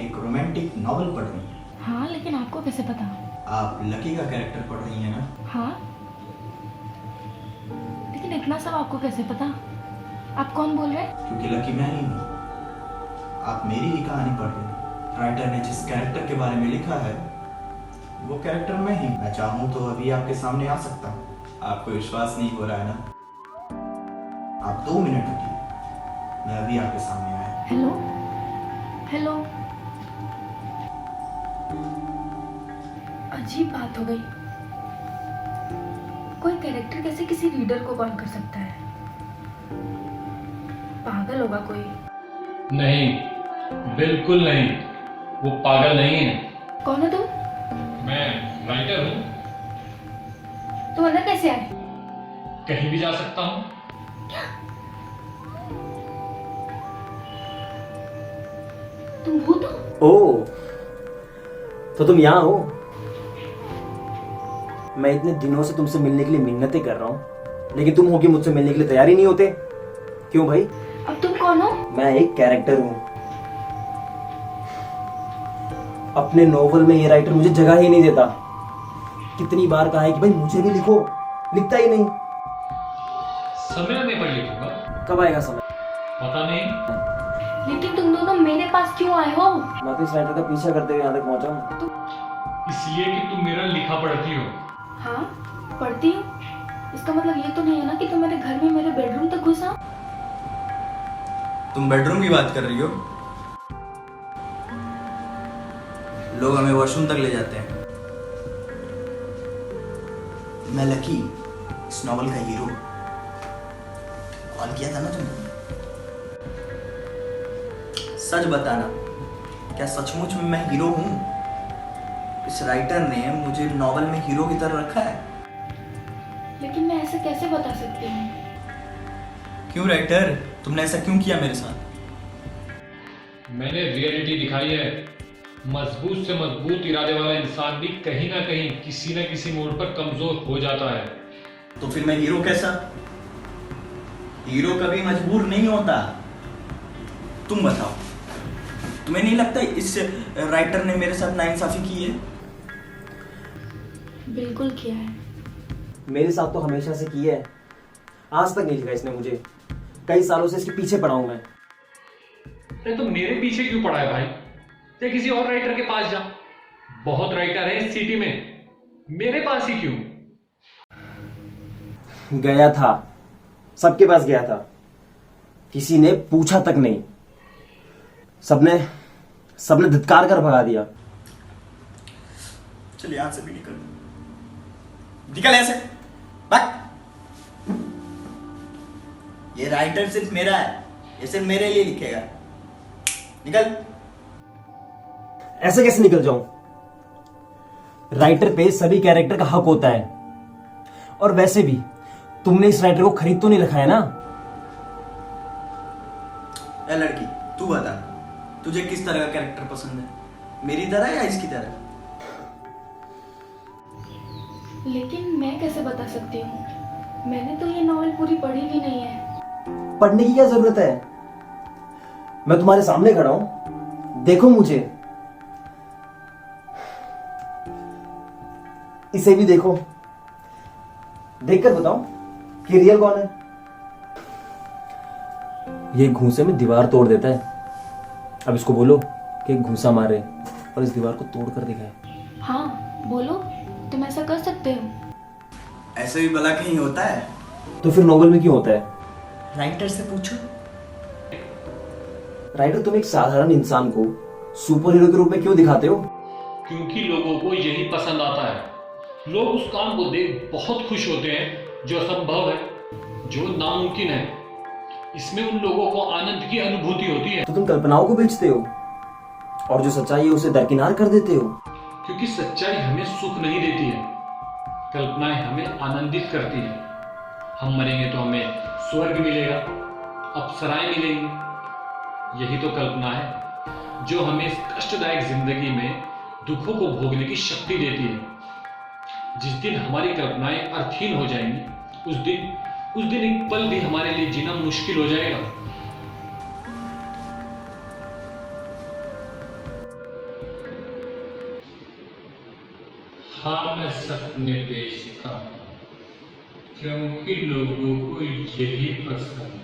एक romantic novel पढ़ रही हैं। हाँ, लेकिन आपको कैसे पता? आप लकी का कैरेक्टर पढ़ रही हैं ना? हाँ, लेकिन इतना सब आपको कैसे पता? आप कौन बोल रहे हैं? क्योंकि लकी मैं ही हूँ। आप मेरी ही कहानी पढ़ रही हैं। राइटर ने जिस कैरेक्टर के बारे में लिखा है वो कैरेक्टर मैं ही। मैं चाहूँ तो अभी आपके सामने आ सकता हूँ। आपको विश्वास नहीं हो रहा है ना? आप 2 मिनट रुकिए, मैं अभी आपके सामने आया। हेलो हेलो, अजीब बात हो गई। कोई कैरेक्टर कैसे किसी रीडर को कॉल कर सकता है? पागल होगा कोई। नहीं, बिल्कुल नहीं, वो पागल नहीं है। कौन हो तुम? मैं राइटर हूँ। तुम अंदर कैसे आए? कहीं भी जा सकता हूँ। तुम भूत हो? ओह, तो तुम यहाँ हो। मैं इतने दिनों से तुमसे मिलने के लिए मिन्नतें कर रहा हूँ, लेकिन तुम हो कि मुझसे मिलने के लिए तैयार ही नहीं होते। क्यों भाई? अब तुम कौन हो? मैं एक कैरेक्टर हूँ। अपने नोवेल में ये राइटर मुझे जगह ही नहीं देता। कितनी बार कहा है कि भाई मुझे भी लिखो, लिखता ही नहीं। समय आने पर लिखूंगा। कब आएगा समय? पता नहीं। लेकिन तुम दोनों मेरे पास क्यों आए हो? मैं तो इस राइटर का पीछा करते हुए यहाँ तक पहुंचा हूँ। इसलिए कि तुम मेरा लिखा पढ़ती हो। हाँ, पढ़ती हूँ। इसका मतलब ये तो नहीं है ना कि तुम मेरे घर में मेरे बेडरूम तक घुसा? तुम बेडरूम की बात कर रही हो? लोग हमें वॉशरूम तक ले जाते हैं। मैं लकी, इस नॉवल का हीरो। कॉल किया था ना तुमने? सच बताना, क्या सचमुच में मैं हीरो हूँ? इस राइटर ने मुझे नॉवल में हीरो की तरह रखा है। लेकिन मैं ऐसे कैसे बता सकती हूँ? क्यों राइटर, तुमने ऐसा क्यों किया मेरे साथ? मैंने रियलिटी दिखाई है। मजबूत से मजबूत इरादे वाला इंसान भी कहीं ना कहीं किसी न किसी मोड़ पर कमजोर हो जाता है। तो फिर मैं हीरो कैसा? हीरो कभी मजबूर नहीं होता। तुम बताओ, तुम्हें नहीं लगता इस राइटर ने मेरे साथ नाइंसाफी की है? बिल्कुल किया है। मेरे साथ तो हमेशा से की है। आज तक नहीं लिखा इसने मुझे। कई सालों से इसके पीछे पड़ा हूं मैं। अरे तो मेरे पीछे क्यों पड़ा है भाई? या किसी और राइटर के पास जा। बहुत राइटर है इस सिटी में, मेरे पास ही क्यों? गया था, सबके पास गया था, किसी ने पूछा तक नहीं। सबने सबने धिक्कार कर भगा दिया। चल यहां से भी निकल, निकल ऐसे भाग। ये राइटर सिर्फ मेरा है, ये सिर्फ मेरे लिए लिखेगा। निकल। ऐसे कैसे निकल जाऊं? राइटर पे सभी कैरेक्टर का हक होता है। और वैसे भी तुमने इस राइटर को खरीद तो नहीं रखा है ना? ए लड़की, तू बता, तुझे किस तरह का कैरेक्टर पसंद है? मेरी तरह या इसकी तरह? लेकिन मैं कैसे बता सकती हूँ? मैंने तो ये नॉवल पूरी पढ़ी भी नहीं है। पढ़ने की क्या जरूरत है? मैं तुम्हारे सामने खड़ा हूं, देखो मुझे। इसे भी देखो, देखकर बताओ कि रियल कौन है। ये घूंसे में दीवार तोड़ देता है। अब इसको बोलो कि एक घूंसा मारे और इस दीवार को तोड़ कर दिखाए। हाँ, बोलो, तुम ऐसा कर सकते हो। ऐसे भी भला कहीं होता है? तो फिर नोवेल में क्यों होता है? राइटर से पूछो। राइटर, तुम एक साधारण इंसान को सुपर हीरो के रूप में क्यों दिखाते हो? क्योंकि लोगों को यही पसंद आता है। लोग उस काम को देख बहुत खुश होते हैं जो असंभव है, जो नामुमकिन है। इसमें उन लोगों को आनंद की अनुभूति होती है। तो तुम कल्पनाओं को बेचते हो और जो सच्चाई है उसे दरकिनार कर देते हो। क्योंकि सच्चाई हमें सुख नहीं देती है, कल्पनाएं हमें आनंदित करती है। हम मरेंगे तो हमें स्वर्ग मिलेगा, अप्सराएं मिलेंगी। यही तो कल्पना है जो हमें इस कष्टदायक जिंदगी में दुखों को भोगने की शक्ति देती है। जिस दिन हमारी कल्पनाएं अर्थहीन हो जाएंगी, उस दिन एक पल भी हमारे लिए जीना मुश्किल हो जाएगा। हाँ, मैं सपने देखता हूँ, क्योंकि लोगों को यही पसंद